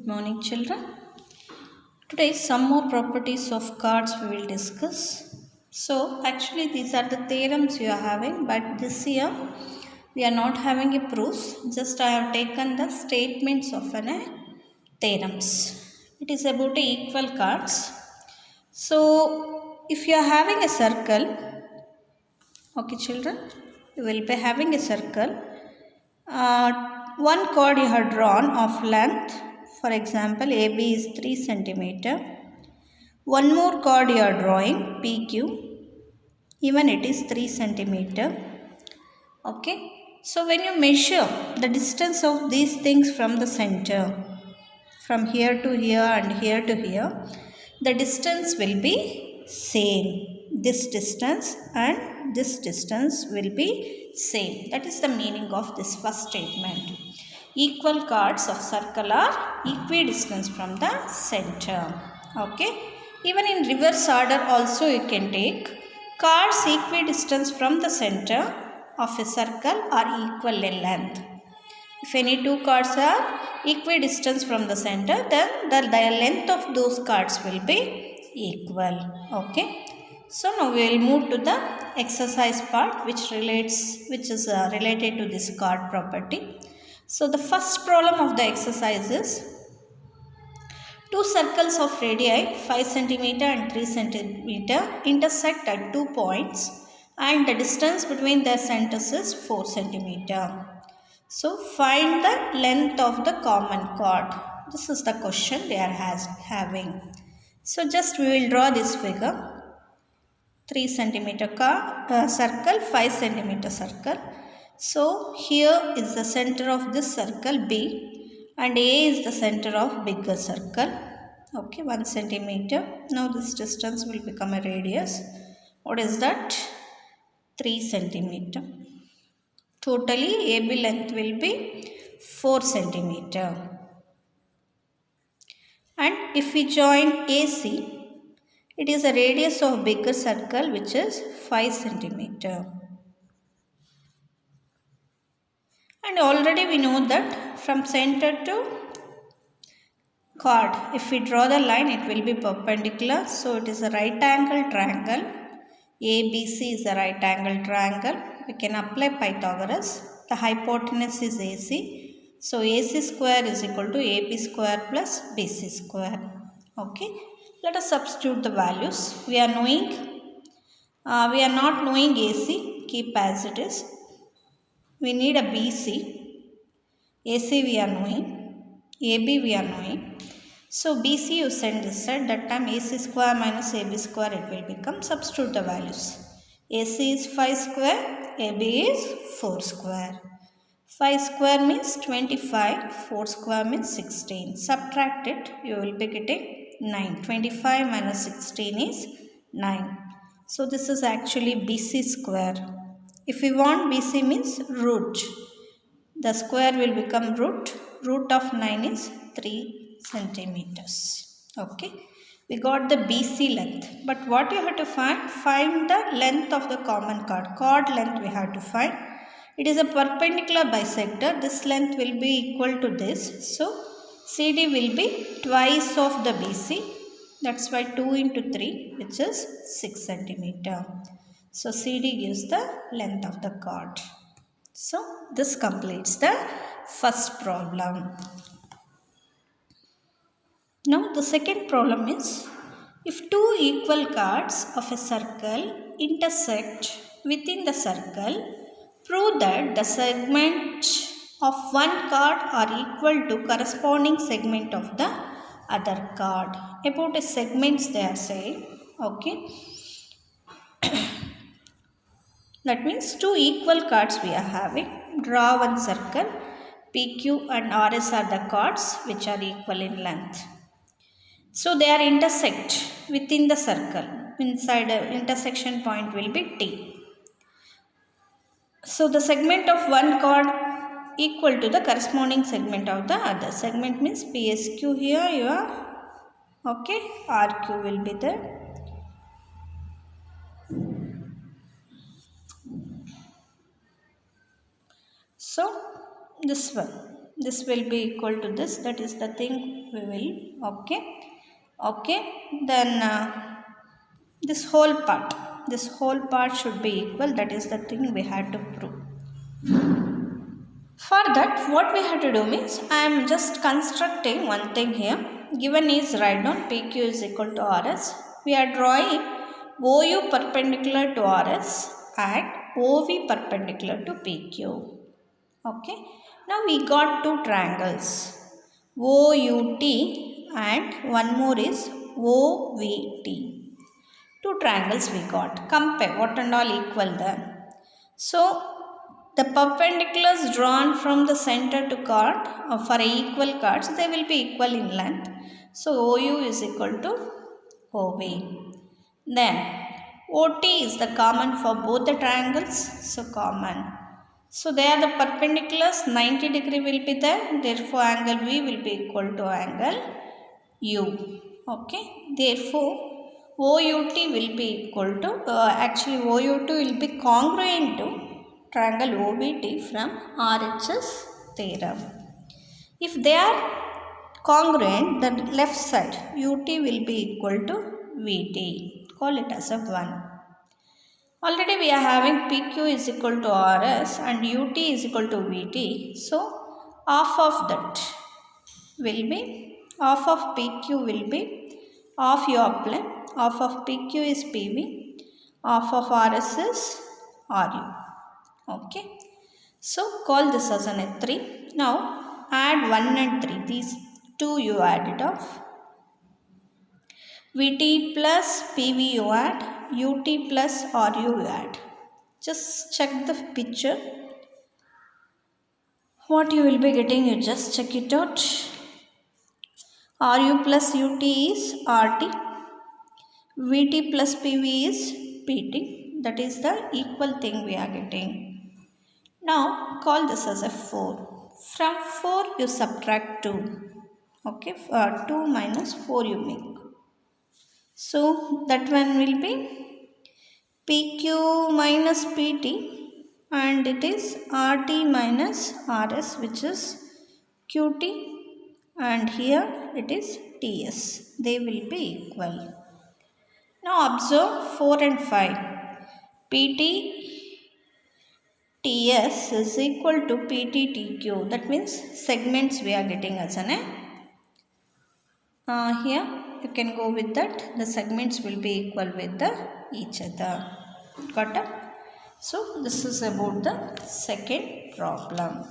Good morning, children. Today, some more properties of cards we will discuss. So, actually, these are the theorems you are having, but this year we are not having a proofs. Just I have taken the statements of an theorems. It is about equal cards. So, if you are having a circle, okay, children, you will be having a circle. One chord you have drawn of length, for example, AB is 3 centimeter. One more chord you are drawing, PQ, even it is 3 centimeter. Okay. So when you measure the distance of these things from the center, from here to here and here to here, the distance will be same. This distance and this distance will be same. That is the meaning of this first statement. Equal chords of circle are equidistant from the center. Okay. Even in reverse order also you can take chords equidistant from the center of a circle are equal in length. If any two chords are equidistant from the center, then the length of those chords will be equal. Okay. So now we will move to the exercise part which is related to this chord property. So the first problem of the exercise is two circles of radii 5 cm and 3 cm intersect at 2 points and the distance between their centers is 4 cm. So find the length of the common chord. This is the question they are having. So just we will draw this figure. 3 cm circle, 5 cm circle. So here is the center of this circle B and A is the center of bigger circle. Okay, 1 centimeter. Now this distance will become a radius. What is that? 3 centimeter. Totally AB length will be 4 centimeter. And if we join AC, it is a radius of bigger circle which is 5 centimeter. And already we know that from center to chord, if we draw the line, it will be perpendicular. So it is a right angle triangle. ABC is a right angle triangle. We can apply Pythagoras. The hypotenuse is AC. So AC square is equal to AB square plus BC square. Okay. Let us substitute the values. We are not knowing AC. Keep as it is. We need a BC. AC we are knowing. AB we are knowing. So BC you send this side. That time AC square minus AB square it will become. Substitute the values. AC is 5 square. AB is 4 square. 5 square means 25. 4 square means 16. Subtract it. You will be getting 9. 25 minus 16 is 9. So this is actually BC square. If we want BC means root. The square will become root. Root of 9 is 3 centimeters. Okay. We got the BC length. But what you have to find? Find the length of the common chord. Chord length we have to find. It is a perpendicular bisector. This length will be equal to this. So CD will be twice of the BC. That's why 2 into 3 which is 6 centimeter. So CD gives the length of the chord. So this completes the first problem. Now the second problem is if two equal chords of a circle intersect within the circle, prove that the segment of one chord are equal to corresponding segment of the other chord. About a segments they are saying. Okay. That means two equal chords we are having. Draw one circle. PQ and RS are the chords which are equal in length. So they are intersect within the circle. Inside the intersection point will be T. So the segment of one chord equal to the corresponding segment of the other. Segment means PSQ here you are. Okay. RQ will be there. So this one. This will be equal to this. That is the thing we will. Okay. Then this whole part should be equal. That is the thing we had to prove. For that, what we have to do means, I am just constructing one thing here. Given is, write down PQ is equal to RS. We are drawing OU perpendicular to RS and OV perpendicular to PQ. Okay. Now we got two triangles, OUT and one more is OVT. Two triangles we got. Compare what and all equal there. So the perpendiculars drawn from the center to chord for equal chords, they will be equal in length. So OU is equal to OV. Then OT is the common for both the triangles. So common. So there the perpendiculars 90 degree will be there. Therefore angle V will be equal to angle U. Okay. Therefore OUT will be equal to, actually OUT will be congruent to triangle OVT from RHS theorem. If they are congruent, the left side UT will be equal to VT. Call it as a 1. Already we are having PQ is equal to RS and UT is equal to VT. So half of that will be, half of PQ will be half your plane, half of PQ is PV, half of RS is RU. Okay. So call this as an F3. Now add 1 and 3. These two you add it off. VT plus PV you add. UT plus RU you add. Just check the picture. What you will be getting, you just check it out. RU plus UT is RT. VT plus PV is PT. That is the equal thing we are getting. Now call this as a 4. From 4 you subtract 2. Okay, 2 minus 4 you make. So that one will be PQ minus PT and it is RT minus RS, which is QT, and here it is TS. They will be equal. Now observe 4 and 5. PT TS is equal to PT TQ. That means segments we are getting as an here you can go with that. The segments will be equal with each other. Got it? So this is about the second problem.